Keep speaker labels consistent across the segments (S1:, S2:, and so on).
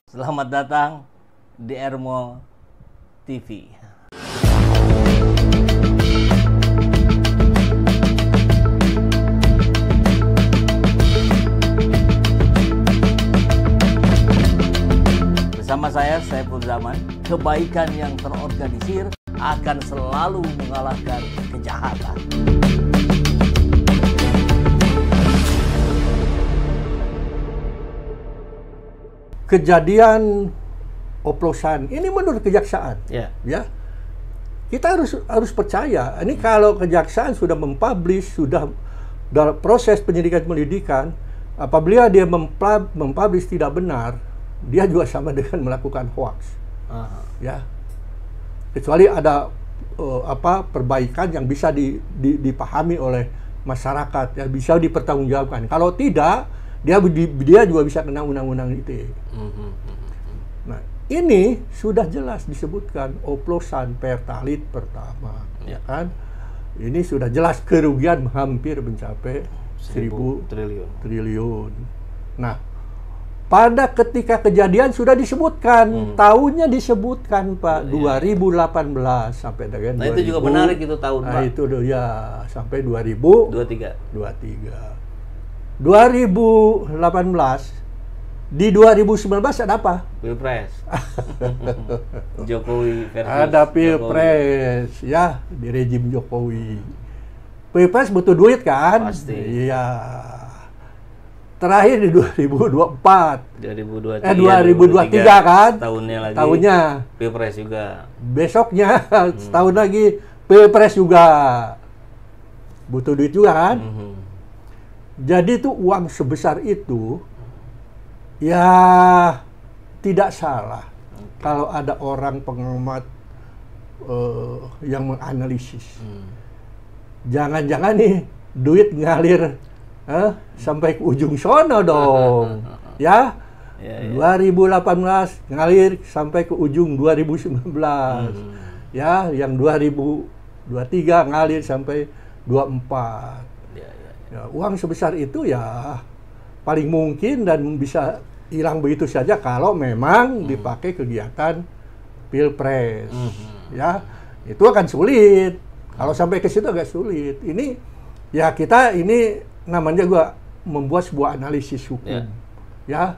S1: Selamat datang di Ermo TV. Bersama saya, Saiful Zaman, kebaikan yang terorganisir akan selalu mengalahkan kejahatan.
S2: Kejadian oplosan ini menurut kejaksaan, ya kita harus percaya. Ini kalau kejaksaan sudah mempublish, sudah dalam proses penyidikan, apabila dia mempublish tidak benar, dia juga sama dengan melakukan hoax, ya. Kecuali ada perbaikan yang bisa dipahami oleh masyarakat, ya, bisa dipertanggungjawabkan. Kalau tidak, dia juga bisa kena undang-undang ITE. Nah, ini sudah jelas disebutkan oplosan pertalit pertama, ya kan? Ini sudah jelas kerugian hampir mencapai 1.000 triliun. Nah, pada ketika kejadian sudah disebutkan, tahunnya disebutkan, Pak, 2018 sampai dengan 2000.
S1: Itu juga menarik itu tahun, Pak.
S2: Itu ya sampai 2023. 2018, di 2019 ada apa?
S1: Pilpres. Jokowi versus
S2: ada Pilpres, Jokowi. Ya, di rejim Jokowi. Pilpres butuh duit kan?
S1: Pasti.
S2: Iya. Terakhir di 2024.
S1: 2023
S2: kan?
S1: Tahunnya lagi.
S2: Tahunnya.
S1: Pilpres juga.
S2: Besoknya setahun lagi Pilpres juga. Butuh duit juga kan? Jadi itu uang sebesar itu, ya tidak salah kalau ada orang pengamat yang menganalisis. Jangan-jangan nih duit ngalir sampai ke ujung sono dong, ya. 2018 ngalir sampai ke ujung 2019, ya. Yang 2023 ngalir sampai 24. Ya, uang sebesar itu ya paling mungkin dan bisa hilang begitu saja kalau memang dipakai kegiatan Pilpres. Ya, itu akan sulit. Kalau sampai ke situ agak sulit. Ini ya kita ini namanya juga membuat sebuah analisis hukum. Ya.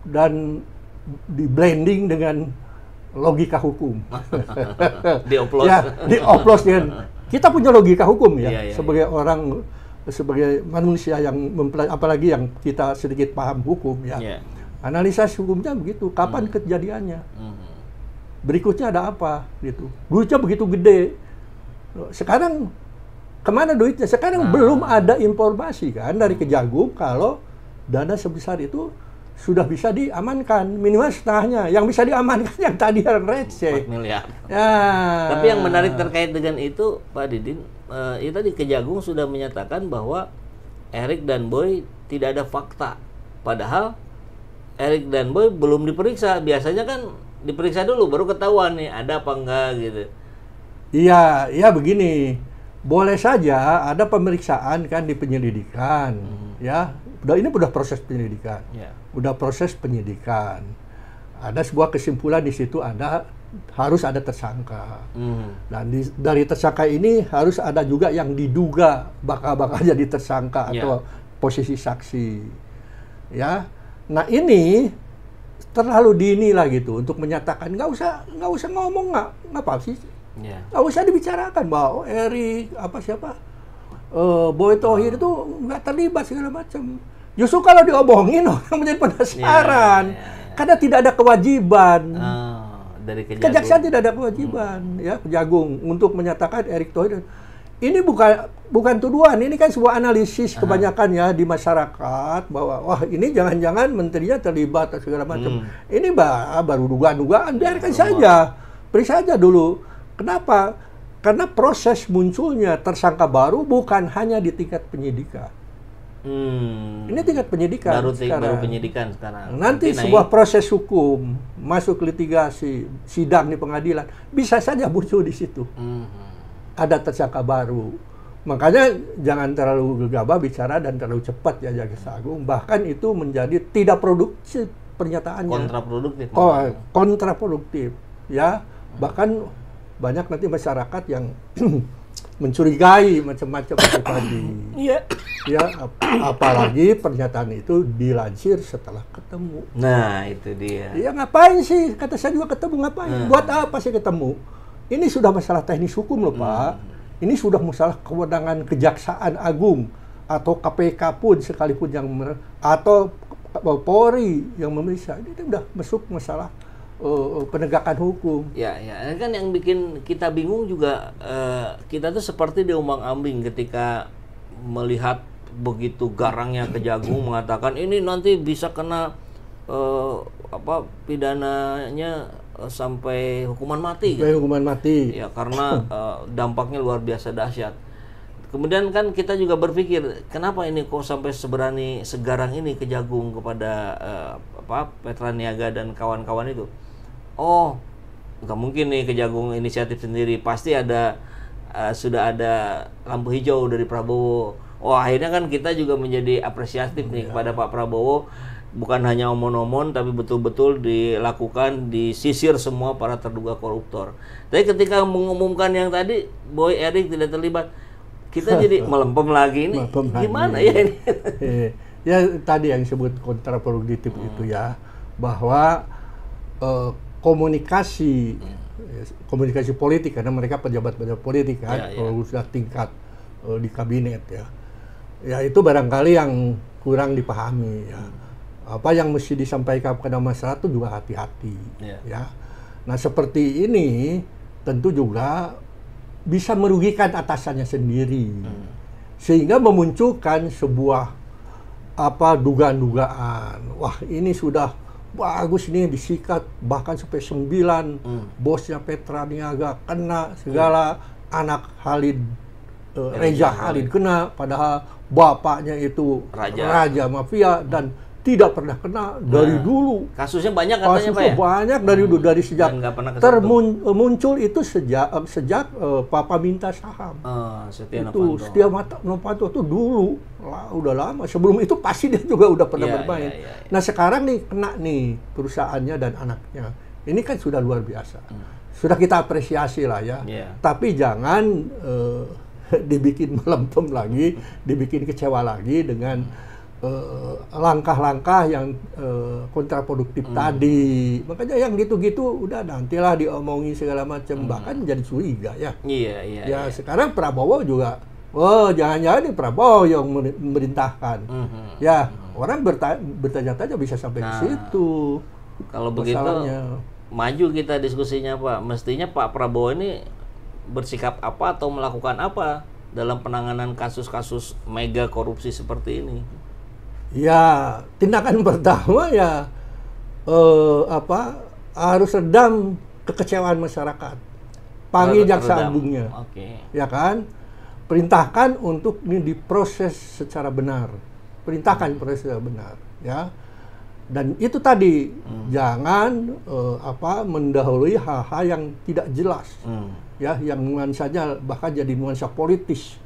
S2: Dan di blending dengan logika hukum.
S1: Dioplos.
S2: Ya, dioplos dengan kita punya logika hukum ya, sebagai orang, sebagai manusia yang apalagi yang kita sedikit paham hukum ya. Analisa hukumnya begitu, kapan kejadiannya, berikutnya ada apa gitu. Duitnya begitu gede, sekarang kemana duitnya? Sekarang belum ada informasi kan dari Kejagung kalau dana sebesar itu sudah bisa diamankan, minimal setengahnya. Yang bisa diamankan yang tadi yang receh
S1: 4 miliar.
S2: Ya.
S1: Tapi yang menarik terkait dengan itu, Pak Didin, itu tadi Kejagung sudah menyatakan bahwa Erik dan Boy tidak ada fakta. Padahal Erik dan Boy belum diperiksa. Biasanya kan diperiksa dulu baru ketahuan nih ada apa enggak gitu.
S2: Iya, iya begini. Boleh saja ada pemeriksaan kan di penyelidikan, ya. Ini udah proses penyelidikan. Udah proses penyidikan. Ada sebuah kesimpulan di situ, harus ada tersangka. Dan dari tersangka ini harus ada juga yang diduga bakal jadi tersangka atau posisi saksi. Ya. Nah, ini terlalu dini lah gitu untuk menyatakan nggak usah ngomong nggak apa sih. Nggak usah dibicarakan bahwa Erik siapa Boy Thohir itu nggak terlibat segala macam. Justru kalau diomongin orang menjadi penasaran karena tidak ada kewajiban.
S1: Dari
S2: Kejaksaan tidak ada kewajiban ya Kejagung untuk menyatakan Erik Thohir. Ini bukan tuduhan, ini kan sebuah analisis kebanyakan ya di masyarakat bahwa wah ini jangan-jangan menterinya terlibat segala macam. Ini baru dugaan-dugaan, biarkan saja. Periksa saja dulu. Kenapa? Karena proses munculnya tersangka baru bukan hanya di tingkat penyidikan. Ini tingkat penyidikan.
S1: Baru penyidikan sekarang.
S2: Nanti sebuah proses hukum masuk litigasi, sidang di pengadilan bisa saja muncul di situ. Ada tersangka baru. Makanya jangan terlalu gegabah bicara dan terlalu cepat ya Jaksa Agung. Bahkan itu menjadi tidak produktif pernyataannya.
S1: Kontraproduktif.
S2: Kontraproduktif, ya. Bahkan banyak nanti masyarakat yang mencurigai macam-macam itu tadi.
S1: Iya.
S2: Ya, apalagi pernyataan itu dilansir setelah ketemu.
S1: Nah, itu dia.
S2: Ya ngapain sih? Kata saya juga ketemu, ngapain? Buat apa sih ketemu? Ini sudah masalah teknis hukum loh, Pak. Ini sudah masalah kewenangan Kejaksaan Agung atau KPK pun sekalipun yang atau Polri yang memeriksa. Ini udah masuk masalah penegakan hukum.
S1: Ya, kan yang bikin kita bingung juga, kita tuh seperti diumbang-ambing ketika melihat begitu garangnya Kejagung mengatakan ini nanti bisa kena pidananya sampai hukuman mati.
S2: Sampai hukuman mati.
S1: Ya, karena dampaknya luar biasa dahsyat. Kemudian kan kita juga berpikir, kenapa ini kok sampai seberani segarang ini Kejagung kepada Petra Niaga dan kawan-kawan itu? Oh, nggak mungkin nih Kejagung inisiatif sendiri, pasti ada sudah ada lampu hijau dari Prabowo. Oh, akhirnya kan kita juga menjadi apresiatif nih kepada Pak Prabowo, bukan hanya omon-omon tapi betul-betul dilakukan, disisir semua para terduga koruptor. Tapi ketika mengumumkan yang tadi Boy Erik tidak terlibat, kita jadi melempem lagi ini. Gimana ya ini?
S2: Ya tadi yang disebut kontraproduktif itu ya, bahwa komunikasi politik, karena mereka pejabat-pejabat politik kan, kalau sudah tingkat di kabinet ya itu barangkali yang kurang dipahami ya. Apa yang mesti disampaikan kepada masyarakat itu juga hati-hati ya. Nah seperti ini tentu juga bisa merugikan atasannya sendiri, sehingga memunculkan sebuah dugaan-dugaan. Wah ini sudah bagus nih disikat, bahkan sampai 9 bosnya Petra Niaga kena segala, anak Khalid Reza Khalid kena, padahal bapaknya itu raja mafia dan tidak pernah kena dari dulu.
S1: Kasusnya banyak katanya, Pak ya?
S2: Banyak dari dulu, dari sejak muncul itu sejak Papa minta saham. Setia Novanto itu dulu, udah lama. Sebelum itu pasti dia juga udah pernah bermain. Nah sekarang nih kena nih perusahaannya dan anaknya. Ini kan sudah luar biasa. Sudah kita apresiasi lah ya. Tapi jangan dibikin melempem lagi, dibikin kecewa lagi dengan langkah-langkah yang kontraproduktif tadi. Makanya yang gitu-gitu udah nantilah diomongin segala macam, bahkan jadi curiga ya. Ya sekarang Prabowo juga, jangan-jangan ini Prabowo yang memerintahkan. Ya orang bertanya-tanya bisa sampai ke situ.
S1: Kalau begitu maju kita diskusinya, Pak. Mestinya Pak Prabowo ini bersikap apa atau melakukan apa dalam penanganan kasus-kasus mega korupsi seperti ini?
S2: Ya, tindakan pertama ya harus redam kekecewaan masyarakat. Panggil jaksa agungnya. Ya kan? Perintahkan untuk ini diproses secara benar. Perintahkan proses secara benar, ya. Dan itu tadi jangan mendahului hal-hal yang tidak jelas. Ya, yang nuansanya bahkan jadi nuansa politis.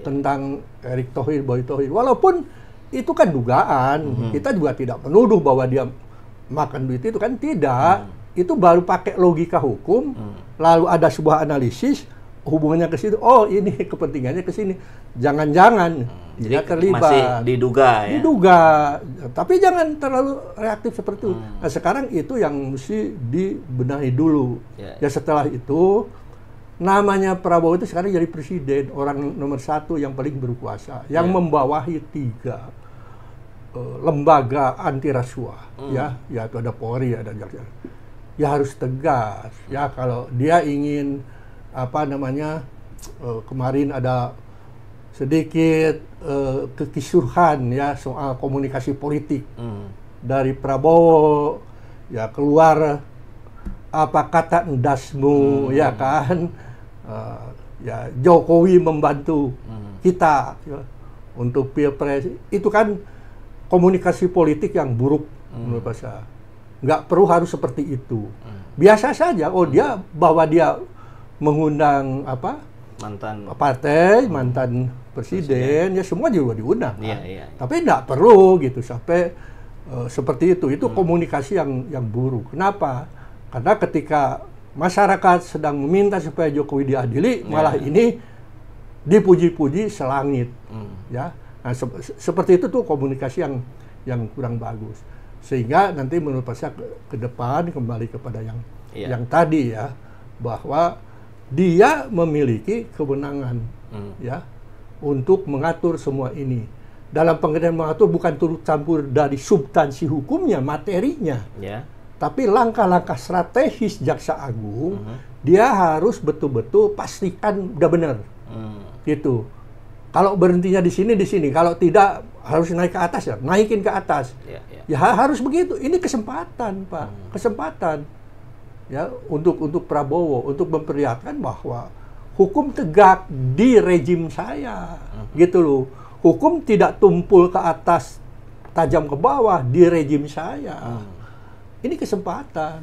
S2: Tentang Erick Thohir, Boy Thohir. Walaupun itu kan dugaan, kita juga tidak menuduh bahwa dia makan duit itu kan tidak. Itu baru pakai logika hukum, lalu ada sebuah analisis hubungannya ke situ. Oh ini kepentingannya ke sini. Jangan-jangan dia terlibat.
S1: Masih diduga ya.
S2: Diduga, tapi jangan terlalu reaktif seperti itu. Nah sekarang itu yang mesti dibenahi dulu. Ya setelah itu namanya Prabowo itu sekarang jadi presiden, orang nomor 1 yang paling berkuasa, yang membawahi 3 lembaga anti rasuah, yaitu ada Polri, ada jaksa. Ya harus tegas, ya kalau dia ingin kemarin ada sedikit kekisruhan ya soal komunikasi politik dari Prabowo, ya keluar kata endasmu, ya kan. Ya Jokowi membantu kita untuk Pilpres, itu kan komunikasi politik yang buruk menurut saya. Nggak perlu harus seperti itu. Biasa saja. Dia bahwa dia mengundang mantan partai, mantan presiden, ya semua juga diundang. Tapi nggak perlu gitu sampai seperti itu komunikasi yang buruk. Kenapa? Karena ketika masyarakat sedang meminta supaya Jokowi diadili, malah ini dipuji-puji selangit, ya. Nah, seperti itu tuh komunikasi yang kurang bagus. Sehingga nanti menurut saya ke depan kembali kepada yang tadi ya, bahwa dia memiliki kewenangan ya untuk mengatur semua ini. Dalam pengertian mengatur bukan turut campur dari substansi hukumnya, materinya, tapi langkah-langkah strategis Jaksa Agung dia harus betul-betul pastikan udah benar, gitu. Kalau berhentinya di sini, kalau tidak harus naik ke atas ya, naikin ke atas, ya harus begitu. Ini kesempatan, Pak, kesempatan ya untuk Prabowo untuk memperlihatkan bahwa hukum tegak di rejim saya, gitu loh. Hukum tidak tumpul ke atas, tajam ke bawah di rejim saya. Ini kesempatan.